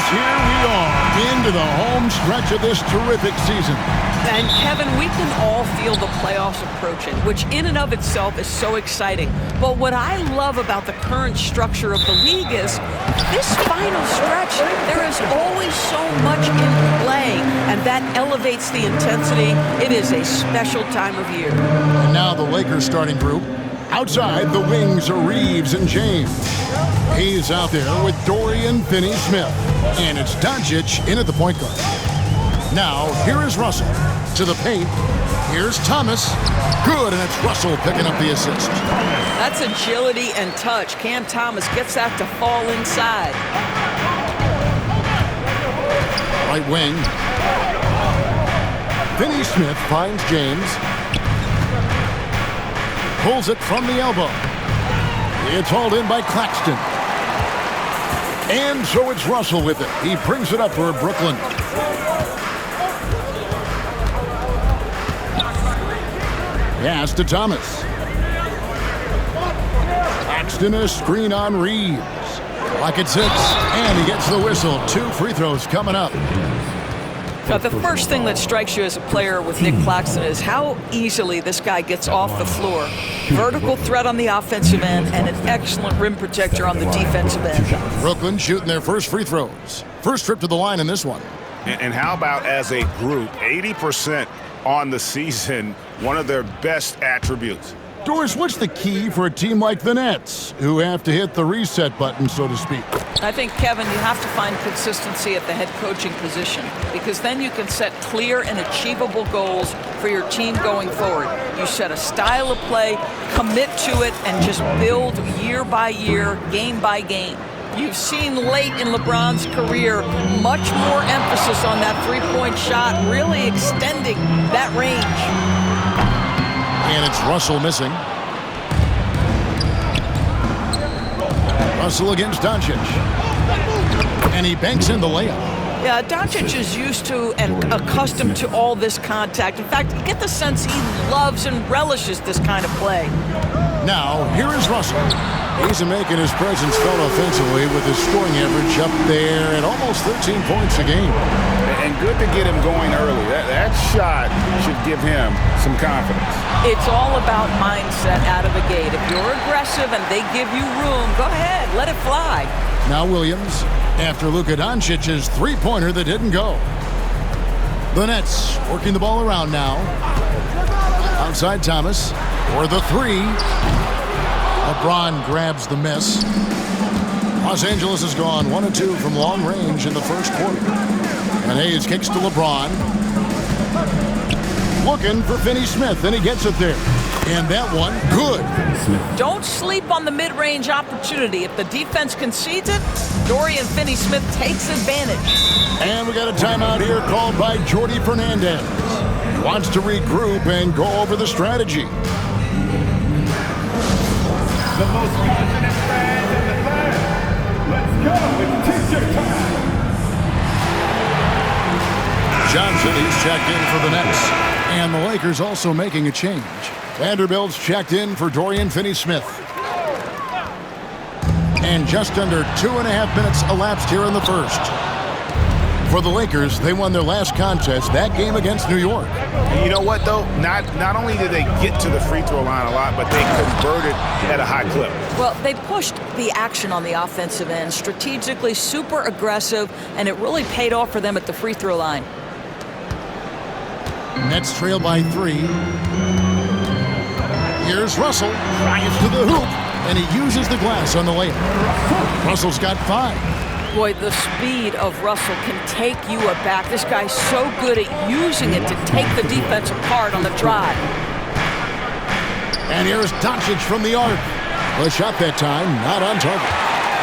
here we are into the home stretch of this terrific season. And Kevin, we can all feel the playoffs approaching, which in and of itself is so exciting. But what I love about the current structure of the league is this final stretch, there is always so much in play, and that elevates the intensity. It is a special time of year. And now the Lakers starting group. Outside, the wings are Reeves and James. He's out there with Dorian Finney-Smith. And it's Doncic in at the point guard. Now, here is Russell. To the paint. Here's Thomas. Good, and it's Russell picking up the assist. That's agility and touch. Cam Thomas gets that to fall inside. Right wing. Finney-Smith finds James. Pulls it from the elbow. It's hauled in by Claxton. And so it's Russell with it. He brings it up for Brooklyn. Pass to Thomas. Claxton a screen on Reeves. Clock at 6, and he gets the whistle. 2 free throws coming up. Now, the first thing that strikes you as a player with Nick Claxton is how easily this guy gets off the floor. Vertical threat on the offensive end and an excellent rim protector on the defensive end. Brooklyn shooting their first free throws. First trip to the line in this one. And how about as a group, 80% on the season, one of their best attributes. Doris, what's the key for a team like the Nets, who have to hit the reset button, so to speak? I think, Kevin, you have to find consistency at the head coaching position, because then you can set clear and achievable goals for your team going forward. You set a style of play, commit to it, and just build year by year, game by game. You've seen late in LeBron's career much more emphasis on that three-point shot, really extending that range. And it's Russell missing. Russell against Doncic. And he banks in the layup. Yeah, Doncic is used to and accustomed to all this contact. In fact, you get the sense he loves and relishes this kind of play. Now, here is Russell. He's making his presence felt offensively with his scoring average up there at almost 13 points a game. And good to get him going early. That shot should give him some confidence. It's all about mindset out of the gate. If you're aggressive and they give you room, go ahead, let it fly. Now Williams, after Luka Doncic's three-pointer that didn't go. The Nets working the ball around now. Outside Thomas for the three. LeBron grabs the miss. Los Angeles has gone 1 of 2 from long range in the first quarter. And Hayes kicks to LeBron. Looking for Finney-Smith, and he gets it there. And that one, good. Don't sleep on the mid-range opportunity. If the defense concedes it, Dorian Finney-Smith takes advantage. And we got a timeout here called by Jordi Fernandez. He wants to regroup and go over the strategy. The most confident fans in the land. Let's go. It's t-shirt time. Johnson, he's checked in for the Nets. And the Lakers also making a change. Vanderbilt's checked in for Dorian Finney-Smith. And just under 2.5 minutes elapsed here in the first. For the Lakers, they won their last contest, that game against New York. And you know what, though? Not only did they get to the free throw line a lot, but they converted at a high clip. Well, they pushed the action on the offensive end, strategically super aggressive, and it really paid off for them at the free throw line. Nets trail by 3. Here's Russell, drives to the hoop, and he uses the glass on the layup. Russell's got 5. Boy, the speed of Russell can take you aback. This guy's so good at using it to take the defense apart on the drive. And here's Doncic from the arc. The shot that time, not on target.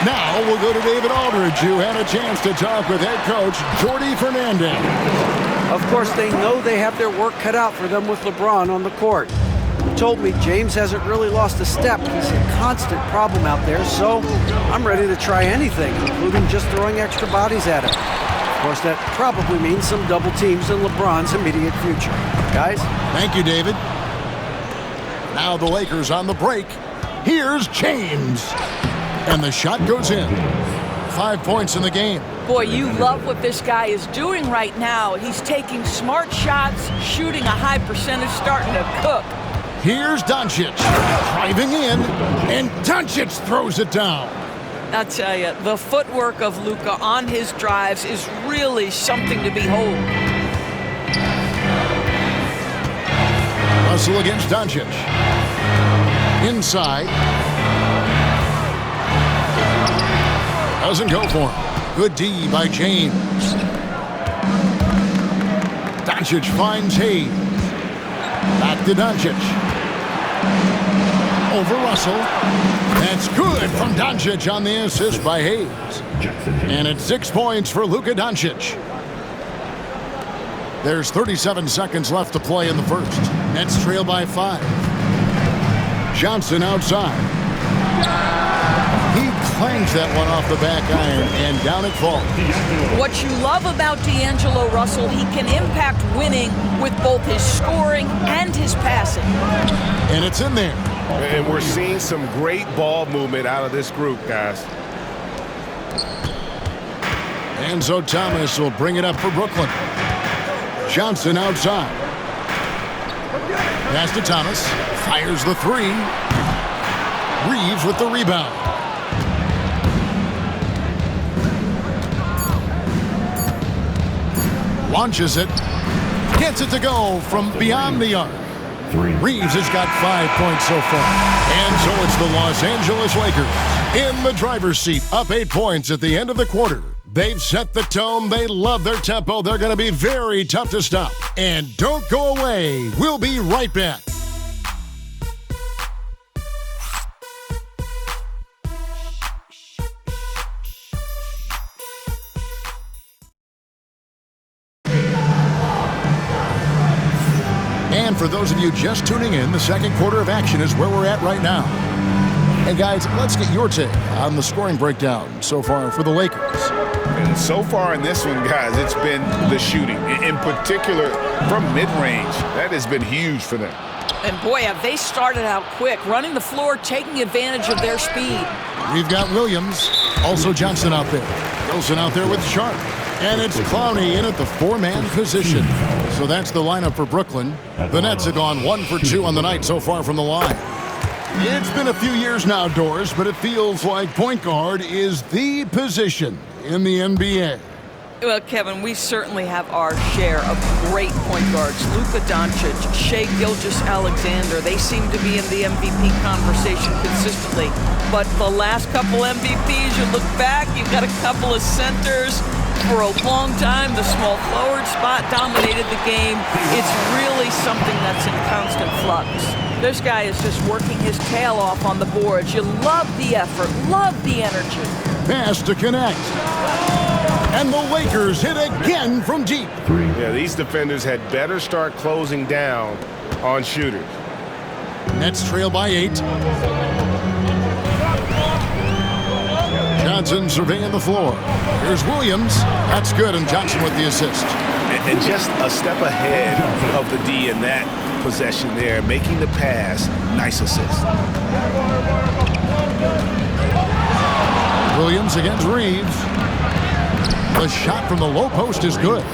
Now we'll go to David Aldridge, who had a chance to talk with head coach Jordi Fernandez. Of course, they know they have their work cut out for them with LeBron on the court. He told me James hasn't really lost a step. He's a constant problem out there, so I'm ready to try anything, including just throwing extra bodies at him. Of course, that probably means some double teams in LeBron's immediate future. Guys? Thank you, David. Now the Lakers on the break. Here's James. And the shot goes in. 5 points in the game. Boy, you love what this guy is doing right now. He's taking smart shots, shooting a high percentage, starting to cook. Here's Doncic driving in, and Doncic throws it down. I'll tell you, the footwork of Luka on his drives is really something to behold. Russell against Doncic. Inside. Doesn't go for him. Good D by James. Doncic finds Hayes. Back to Doncic. Over Russell. That's good from Doncic on the assist by Hayes. And it's 6 points for Luka Doncic. There's 37 seconds left to play in the first. Nets trail by 5. Johnson outside. He clangs that one off the back iron, and down it falls. What you love about D'Angelo Russell, he can impact winning with both his scoring and his passing. And it's in there. And we're seeing some great ball movement out of this group, guys. And so Thomas will bring it up for Brooklyn. Johnson outside. Pass to Thomas. Fires the three. Reeves with the rebound. Launches it. Gets it to go from beyond the arc. Reeves has got 5 points so far. And so it's the Los Angeles Lakers in the driver's seat, up 8 points at the end of the quarter. They've set the tone. They love their tempo. They're going to be very tough to stop. And don't go away. We'll be right back. And for those of you just tuning in, the second quarter of action is where we're at right now. Hey guys, let's get your take on the scoring breakdown so far for the Lakers. And so far in this one, guys, it's been the shooting. In particular, from mid-range. That has been huge for them. And boy, have they started out quick, running the floor, taking advantage of their speed. We've got Williams, also Johnson out there. Wilson out there with Sharp. And it's Clowney in at the four-man position. So that's the lineup for Brooklyn. The Nets have gone 1 for 2 on the night so far from the line. It's been a few years now, Doris, but it feels like point guard is the position in the NBA. Well, Kevin, we certainly have our share of great point guards. Luka Doncic, Shai Gilgeous-Alexander, they seem to be in the MVP conversation consistently. But the last couple MVPs, you look back, you've got a couple of centers. For a long time, the small forward spot dominated the game. It's really something that's in constant flux. This guy is just working his tail off on the boards. You love the effort, love the energy. Pass to connect. And the Lakers hit again from deep. Yeah, these defenders had better start closing down on shooters. Nets trail by 8. Johnson surveying the floor. Here's Williams. That's good, and Johnson with the assist. And just a step ahead of the D in that possession there, making the pass. Nice assist. Williams against Reeves. The shot from the low post is good.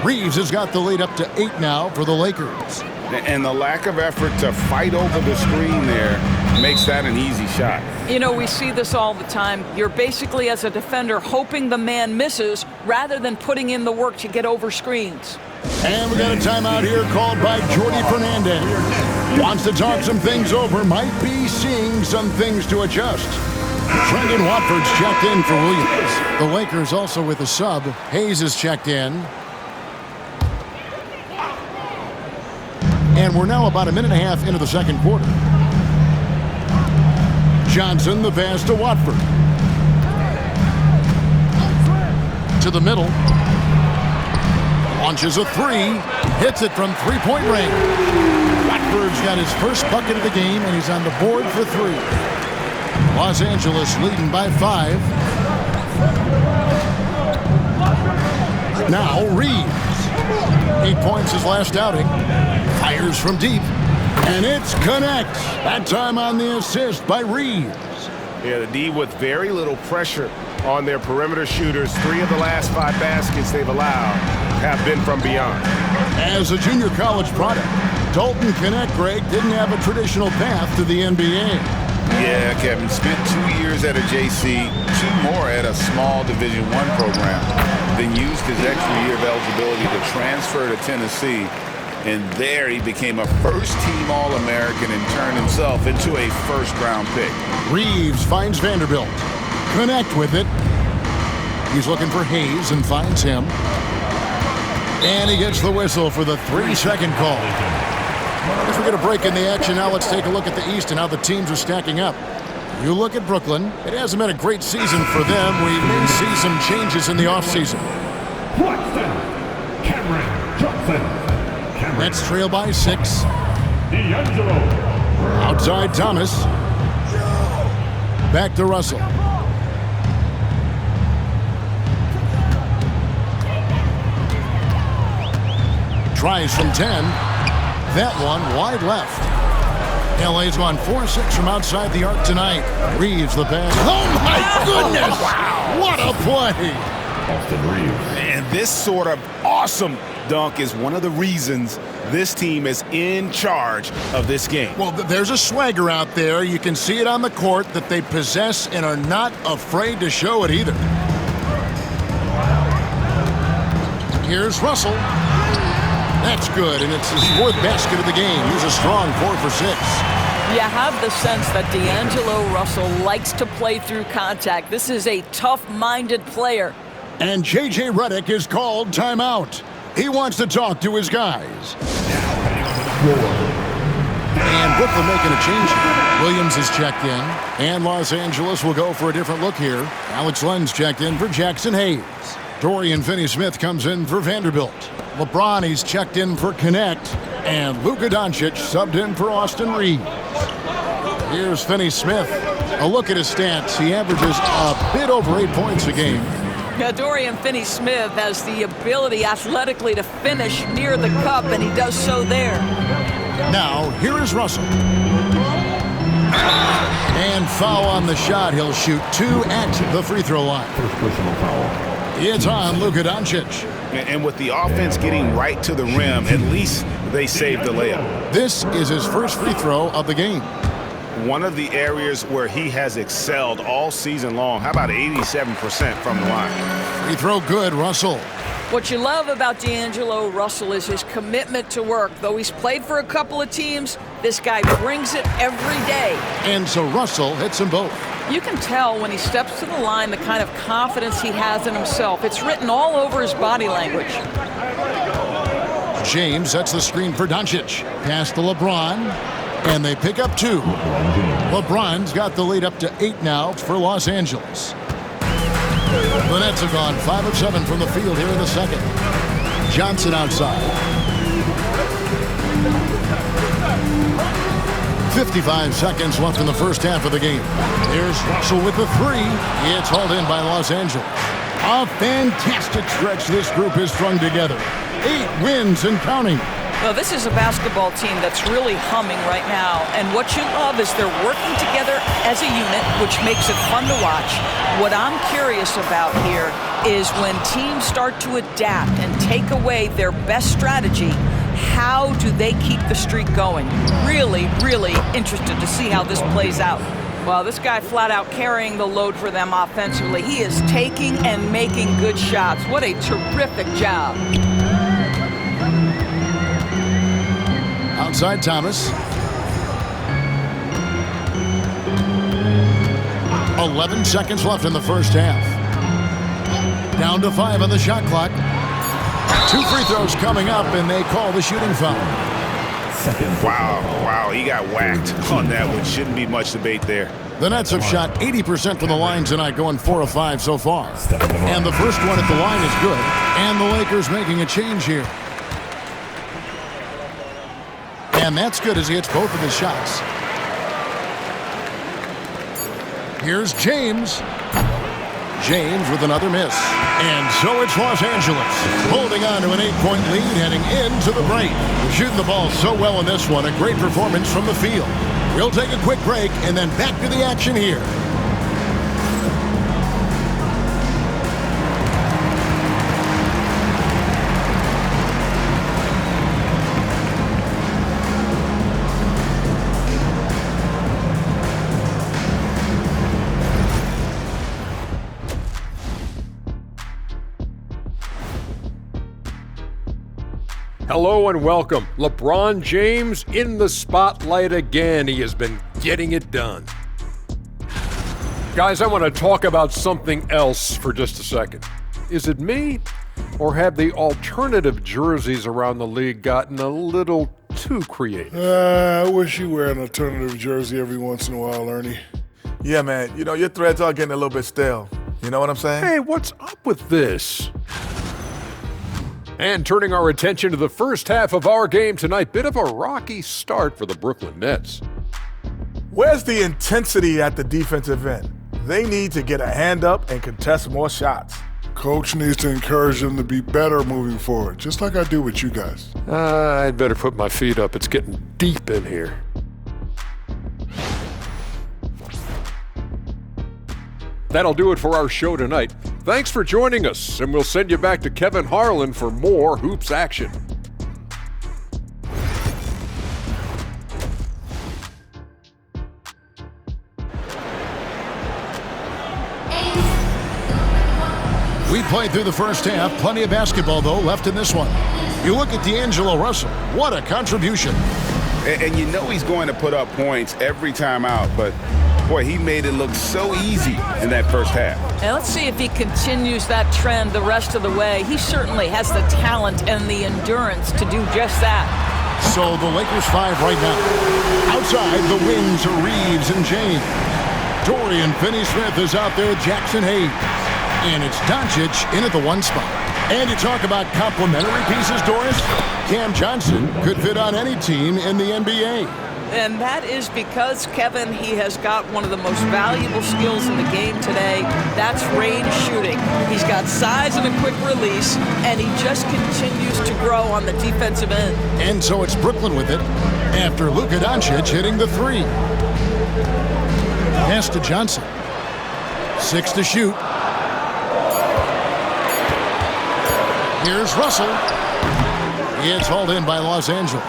Reeves has got the lead up to 8 now for the Lakers. And the lack of effort to fight over the screen there makes that an easy shot. You know, we see this all the time. You're basically, as a defender, hoping the man misses rather than putting in the work to get over screens. And we got a timeout here called by Jordi Fernandez. Wants to talk some things over, might be seeing some things to adjust. Brendan Watford's checked in for Williams. The Lakers also with a sub. Hayes is checked in. And we're now about a minute and a half into the second quarter. Johnson, the pass to Watford. To the middle. Launches a three. Hits it from three-point range. Watford's got his first bucket of the game, and he's on the board for 3. Los Angeles leading by 5. Now Reeves. 8 points his last outing. Fires from deep. And it's connects. That time on the assist by Reeves. Yeah, the D with very little pressure on their perimeter shooters. 3 of the last 5 baskets they've allowed have been from beyond. As a junior college product, Dalton Connect, Greg, didn't have a traditional path to the NBA. Yeah, Kevin, spent 2 years at a JC, 2 more at a small Division I program, then used his extra year of eligibility to transfer to Tennessee, and there he became a first-team All-American and turned himself into a first-round pick. Reeves finds Vanderbilt. Connect with it. He's looking for Hayes and finds him. And he gets the whistle for the 3-second call. As we get a break in the action now, let's take a look at the East and how the teams are stacking up. You look at Brooklyn. It hasn't been a great season for them. We may see some changes in the offseason. Nets trail by 6. Outside Thomas. Back to Russell. Tries from 10. That one wide left. LA's gone 4-6 from outside the arc tonight. Reeves the pass. Oh my goodness! Wow. What a play! And this sort of awesome dunk is one of the reasons this team is in charge of this game. Well, there's a swagger out there. You can see it on the court that they possess and are not afraid to show it either. Here's Russell. That's good, and it's his 4th basket of the game. He's a strong 4 for 6. You have the sense that D'Angelo Russell likes to play through contact. This is a tough-minded player. And J.J. Redick is called timeout. He wants to talk to his guys. And Brooklyn making a change here. Williams is checked in, and Los Angeles will go for a different look here. Alex Len's checked in for Jackson Hayes. Dorian Finney-Smith comes in for Vanderbilt. LeBron, he's checked in for Connect. And Luka Doncic subbed in for Austin Reeves. Here's Finney-Smith. A look at his stats. He averages a bit over 8 points a game. Now, Dorian Finney-Smith has the ability athletically to finish near the cup, and he does so there. Now, here is Russell. And foul on the shot. He'll shoot 2 at the free throw line. First personal foul. It's on Luka Doncic. And with the offense getting right to the rim, at least they saved the layup. This is his first free throw of the game. One of the areas where he has excelled all season long. How about 87% from the line? Free throw good, Russell. What you love about D'Angelo Russell is his commitment to work. Though he's played for a couple of teams, this guy brings it every day. And so Russell hits them both. You can tell when he steps to the line the kind of confidence he has in himself. It's written all over his body language. James sets the screen for Doncic. Pass to LeBron. And they pick up 2. LeBron's got the lead up to 8 now for Los Angeles. The Nets have gone 5 of 7 from the field here in the second. Johnson outside. 55 seconds left in the first half of the game. There's Russell with the 3. It's hauled in by Los Angeles. A fantastic stretch this group has strung together. 8 wins and counting. Well, this is a basketball team that's really humming right now. And what you love is they're working together as a unit, which makes it fun to watch. What I'm curious about here is when teams start to adapt and take away their best strategy, how do they keep the streak going? Really, really interested to see how this plays out. Well, this guy flat out carrying the load for them offensively. He is taking and making good shots. What a terrific job. Outside Thomas. 11 seconds left in the first half. Down to 5 on the shot clock. 2 free throws coming up, and they call the shooting foul. Wow, he got whacked on that one. Shouldn't be much debate there. The Nets have shot 80% from the line tonight, going 4 of 5 so far. And the first one at the line is good. And the Lakers making a change here. And that's good as he hits both of his shots. Here's James. James with another miss. And so it's Los Angeles holding on to an 8-point lead heading into the break. Shooting the ball so well in this one. A great performance from the field. We'll take a quick break and then back to the action here. Hello and welcome. LeBron James in the spotlight again. He has been getting it done. Guys, I want to talk about something else for just a second. Is it me, or have the alternative jerseys around the league gotten a little too creative? I wish you wear an alternative jersey every once in a while, Ernie. Yeah, man. You know, your threads are getting a little bit stale. You know what I'm saying? Hey, what's up with this? And turning our attention to the first half of our game tonight, bit of a rocky start for the Brooklyn Nets. Where's the intensity at the defensive end? They need to get a hand up and contest more shots. Coach needs to encourage them to be better moving forward, just like I do with you guys. I'd better put my feet up. It's getting deep in here. That'll do it for our show tonight. Thanks for joining us, and we'll send you back to Kevin Harlan for more hoops action. We played through the first half. Plenty of basketball, though, left in this one. You look at D'Angelo Russell. What a contribution. And you know he's going to put up points every time out, but boy, he made it look so easy in that first half. And let's see if he continues that trend the rest of the way. He certainly has the talent and the endurance to do just that. So the Lakers 5 right now. Outside, the wings are Reeves and James. Dorian Finney-Smith is out there with Jackson Hayes. And it's Doncic in at the 1 spot. And you talk about complementary pieces, Doris. Cam Johnson could fit on any team in the NBA. And that is because, Kevin, he has got one of the most valuable skills in the game today. That's range shooting. He's got size and a quick release, and he just continues to grow on the defensive end. And so it's Brooklyn with it after Luka Doncic hitting the 3. Pass to Johnson. 6 to shoot. Here's Russell. It's hauled in by Los Angeles.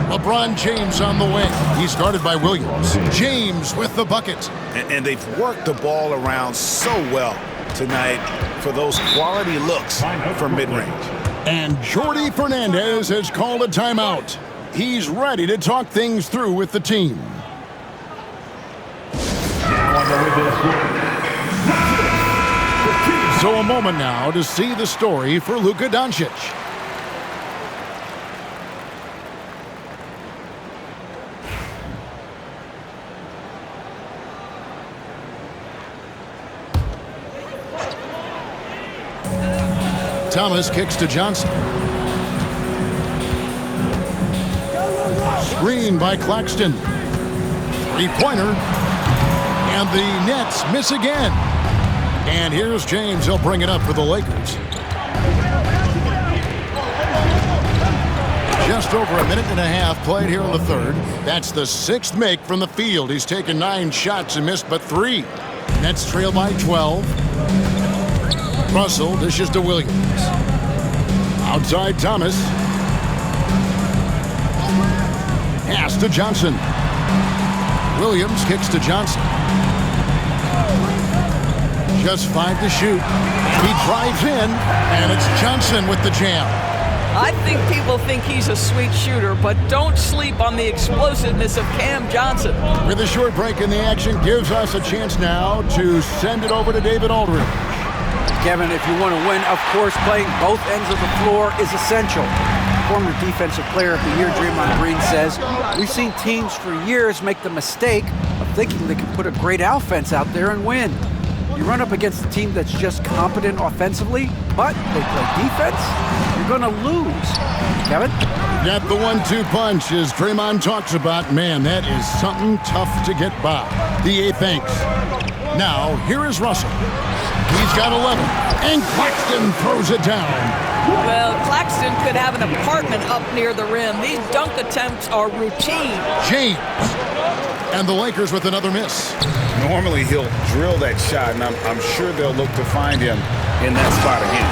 LeBron James on the wing. He's guarded by Williams. James with the bucket. And they've worked the ball around so well tonight for those quality looks from mid-range. And Jordi Fernandez has called a timeout. He's ready to talk things through with the team. So a moment now to see the story for Luka Doncic. Thomas kicks to Johnson. Screen by Claxton. Three-pointer. And the Nets miss again. And here's James. He'll bring it up for the Lakers. Just over a minute and a half played here in the third. That's the 6th make from the field. He's taken 9 shots and missed but 3. Nets trail by 12. Russell dishes to Williams. Outside Thomas. Pass to Johnson. Williams kicks to Johnson. Just 5 to shoot. He drives in, and it's Johnson with the jam. I think people think he's a sweet shooter, but don't sleep on the explosiveness of Cam Johnson. With a short break in the action, gives us a chance now to send it over to David Aldridge. Kevin, if you want to win, of course, playing both ends of the floor is essential. Former Defensive Player of the Year Draymond Green says, we've seen teams for years make the mistake of thinking they can put a great offense out there and win. You run up against a team that's just competent offensively, but they play defense, you're going to lose. Kevin? Got the 1-2 punch as Draymond talks about. Man, that is something tough to get by. The 8 thanks. Now, here is Russell. He's got 11, and Claxton throws it down. Well, Claxton could have an apartment up near the rim. These dunk attempts are routine. James. And the Lakers with another miss. Normally he'll drill that shot, and I'm sure they'll look to find him in that spot again.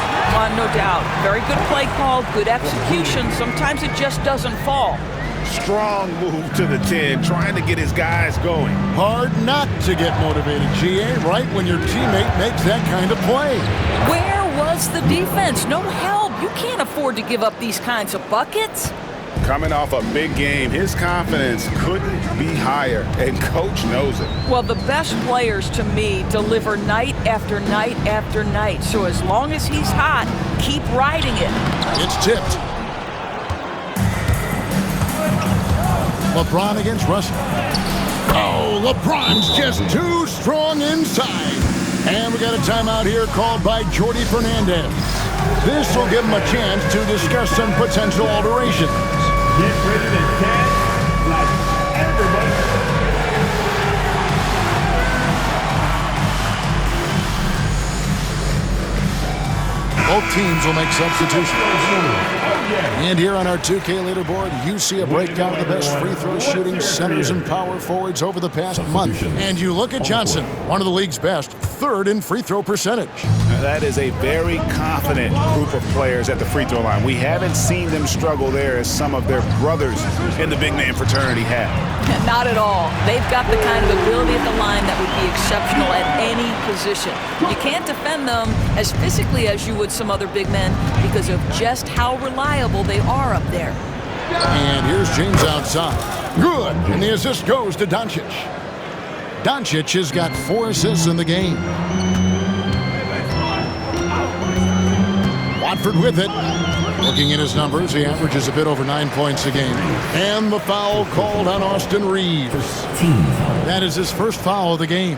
No doubt. Very good play call, good execution. Sometimes it just doesn't fall. Strong move to the 10, trying to get his guys going. Hard not to get motivated, GA, right when your teammate makes that kind of play. Where was the defense. No help. You can't afford to give up these kinds of buckets. Coming off a big game, his confidence couldn't be higher, and coach knows it. Well, the best players to me deliver night after night after night. So as long as he's hot, keep riding it. It's tipped. LeBron against Russell. Oh, LeBron's just too strong inside. And we got a timeout here called by Jordi Fernandez. This will give him a chance to discuss some potential alterations. Get ready to dance like everybody. Both teams will make substitutions. And here on our 2K leaderboard, you see a breakdown of the best free throw shooting centers and power forwards over the past month. And you look at Johnson, one of the league's best, third in free throw percentage. Now, that is a very confident group of players at the free throw line. We haven't seen them struggle there as some of their brothers in the big man fraternity have. Not at all. They've got the kind of ability at the line that would be exceptional at any position. You can't defend them as physically as you would some other big men because of just how reliable they are up there. And here's James outside. Good. And the assist goes to Doncic. Doncic has got 4 assists in the game. Watford with it. Looking at his numbers, he averages a bit over 9 points a game. And the foul called on Austin Reeves. That is his first foul of the game.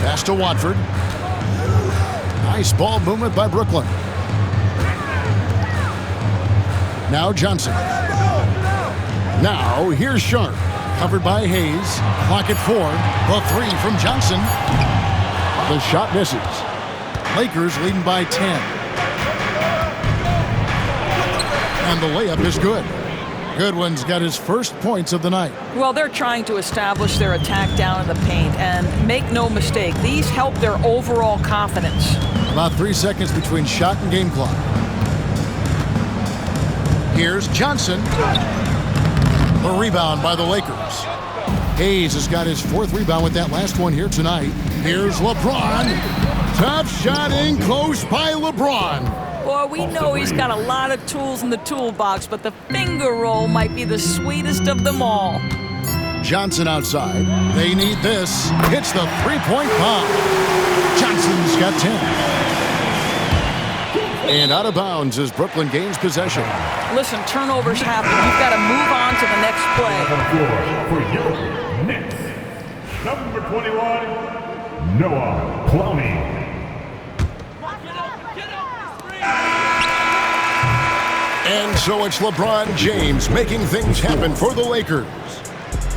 Pass to Watford. Nice ball movement by Brooklyn. Now Johnson. Now here's Sharp. Covered by Hayes. Clock at 4. The 3 from Johnson. The shot misses. Lakers leading by 10. And the layup is good. Goodwin's got his first points of the night. Well, they're trying to establish their attack down in the paint, and make no mistake, these help their overall confidence. About 3 seconds between shot and game clock. Here's Johnson. The rebound by the Lakers. Hayes has got his 4th rebound with that last one here tonight. Here's LeBron. Tough shot in close by LeBron. Boy, we know he's got a lot of tools in the toolbox, but the finger roll might be the sweetest of them all. Johnson outside. They need this. Hits the 3-point bomb. Johnson's got 10. And out of bounds as Brooklyn gains possession. Listen, turnovers happen. You've got to move on to the next play. For your next, number 21, Noah Clowney. And so it's LeBron James making things happen for the Lakers.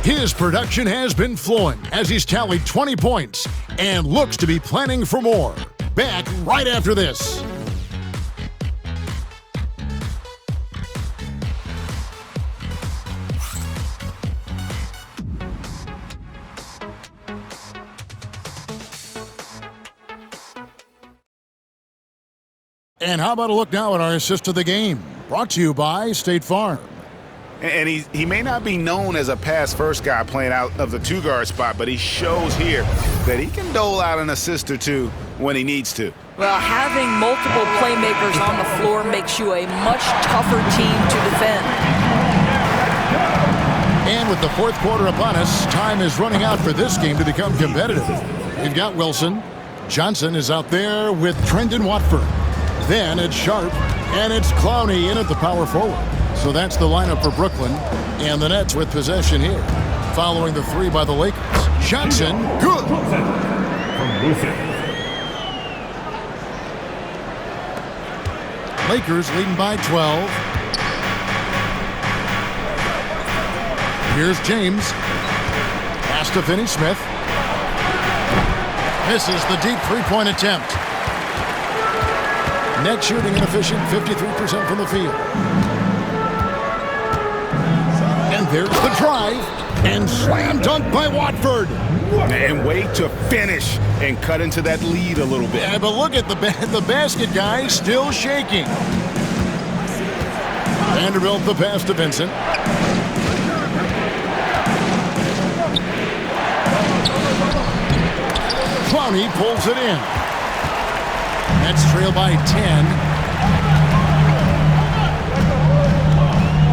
His production has been flowing as he's tallied 20 points and looks to be planning for more. Back right after this. And how about a look now at our assist of the game? Brought to you by State Farm. And he may not be known as a pass-first guy playing out of the 2-guard spot, but he shows here that he can dole out an assist or two when he needs to. Well, having multiple playmakers on the floor makes you a much tougher team to defend. And with the 4th quarter upon us, time is running out for this game to become competitive. We've got Wilson. Johnson is out there with Trendon Watford. Then it's Sharp, and it's Clowney in at the power forward. So that's the lineup for Brooklyn, and the Nets with possession here. Following the 3 by the Lakers. Johnson, good. Lakers leading by 12. Here's James. Pass to Finney-Smith. Misses the deep 3-point attempt. Net shooting inefficient, 53% from the field. And there's the drive, and slam dunk by Watford. And wait to finish and cut into that lead a little bit. Yeah, but look at the basket guy still shaking. Vanderbilt the pass to Vincent. Clowney pulls it in. Nets trail by 10.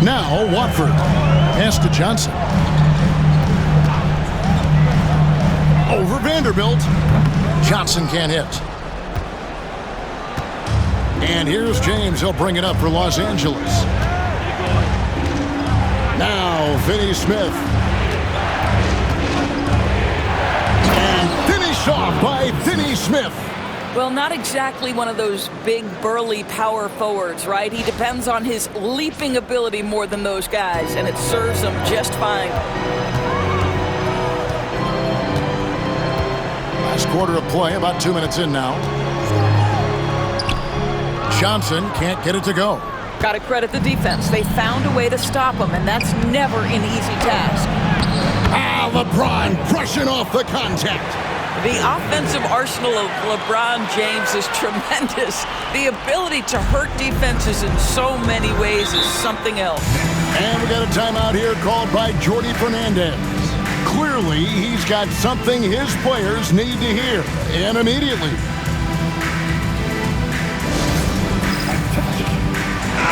Now Watford. Pass to Johnson. Over Vanderbilt. Johnson can't hit. And here's James. He'll bring it up for Los Angeles. Now Finney Smith. And finished off by Finney Smith. Well, not exactly one of those big, burly power forwards, right? He depends on his leaping ability more than those guys, and it serves him just fine. Last quarter of play, about 2 minutes in now. Johnson can't get it to go. Got to credit the defense. They found a way to stop him, and that's never an easy task. LeBron brushing off the contact. The offensive arsenal of LeBron James is tremendous. The ability to hurt defenses in so many ways is something else. And we got a timeout here called by Jordi Fernandez. Clearly, he's got something his players need to hear, and immediately.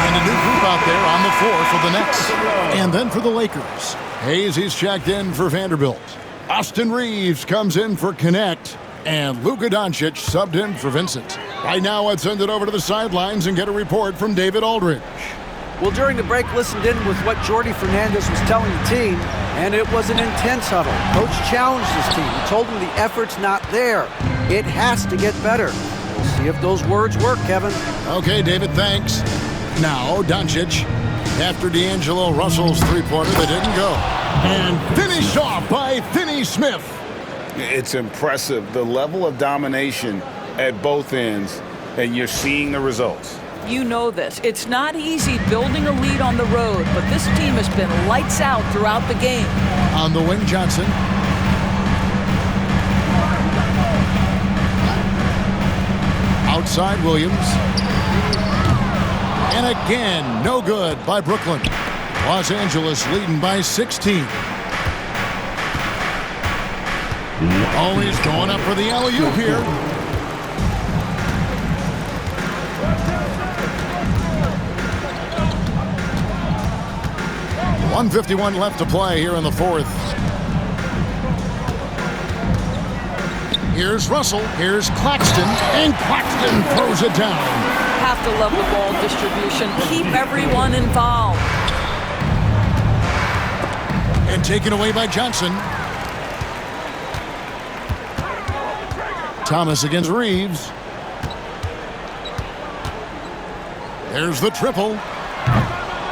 And a new group out there on the floor for the Nets. And then for the Lakers. Hayes, he's checked in for Vanderbilt. Austin Reeves comes in for Connect, and Luka Doncic subbed in for Vincent. Right now, let's send it over to the sidelines and get a report from David Aldridge. Well, during the break, listened in with what Jordi Fernandez was telling the team, and it was an intense huddle. Coach challenged his team. He told them the effort's not there. It has to get better. We'll see if those words work, Kevin. Okay, David, thanks. Now, Doncic, after D'Angelo Russell's three-pointer that didn't go. And finished off by Finney Smith. It's impressive, the level of domination at both ends, and you're seeing the results. You know this. It's not easy building a lead on the road, but this team has been lights out throughout the game. On the wing, Johnson. Outside, Williams. And again, no good by Brooklyn. Los Angeles leading by 16. Oh, he's going up for the alley-oop here. .151 left to play here in the fourth. Here's Russell. Here's Claxton. And Claxton throws it down. Have to love the ball distribution. Keep everyone involved. And taken away by Johnson. Thomas against Reeves. There's the triple.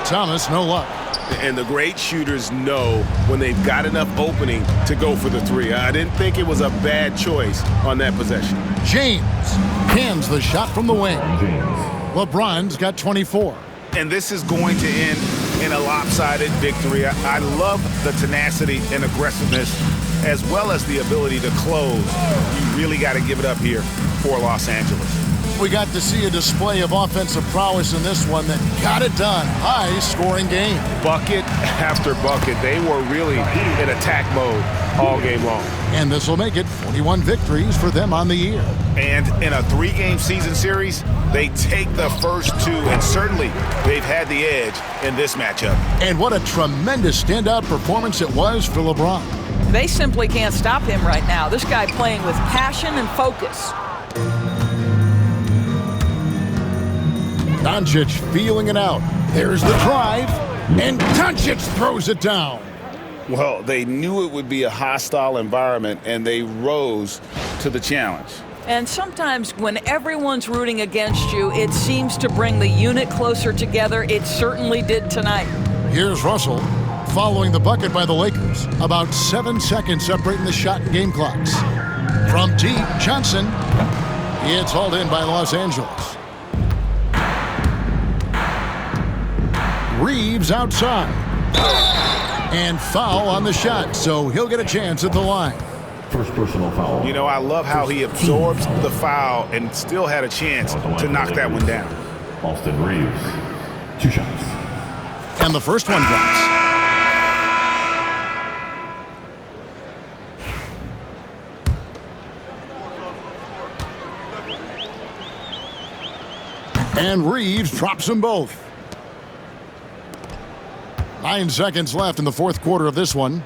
Thomas, no luck. And the great shooters know when they've got enough opening to go for the three. I didn't think it was a bad choice on that possession. James cans the shot from the wing. LeBron's got 24. And this is going to end in a lopsided victory. I love the tenacity and aggressiveness as well as the ability to close. You really got to give it up here for Los Angeles. We got to see a display of offensive prowess in this one that got it done. High-scoring game. Bucket after bucket. They were really in attack mode all game long. And this will make it 41 victories for them on the year. And in a 3-game season series, they take the first 2, and certainly they've had the edge in this matchup. And what a tremendous standout performance it was for LeBron. They simply can't stop him right now. This guy playing with passion and focus. Doncic feeling it out. There's the drive, and Doncic throws it down. Well, they knew it would be a hostile environment, and they rose to the challenge. And sometimes when everyone's rooting against you, it seems to bring the unit closer together. It certainly did tonight. Here's Russell following the bucket by the Lakers. About 7 seconds separating the shot and game clocks. From deep, Johnson. It's hauled in by Los Angeles. Reeves outside. And foul on the shot, so he'll get a chance at the line. First personal foul. You know, I love how he absorbs the foul and still had a chance to knock that one down. Austin Reeves, 2 shots. And the first one drops. And Reeves drops them both. 9 seconds left in the fourth quarter of this one.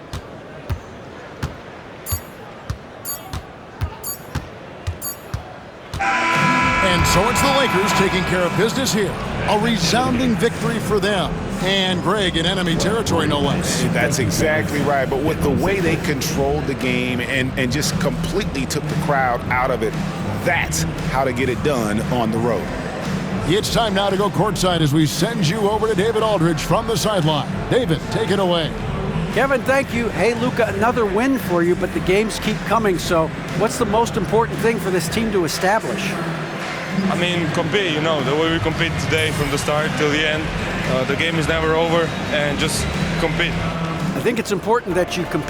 And so it's the Lakers taking care of business here. A resounding victory for them. And Greg in enemy territory, no less. That's exactly right. But with the way they controlled the game and just completely took the crowd out of it, that's how to get it done on the road. It's time now to go courtside as we send you over to David Aldridge from the sideline. David, take it away. Kevin, thank you. Hey, Luka, another win for you, but the games keep coming. So what's the most important thing for this team to establish? I mean, compete, you know, the way we compete today from the start till the end. The game is never over, and just compete. I think it's important that you compete.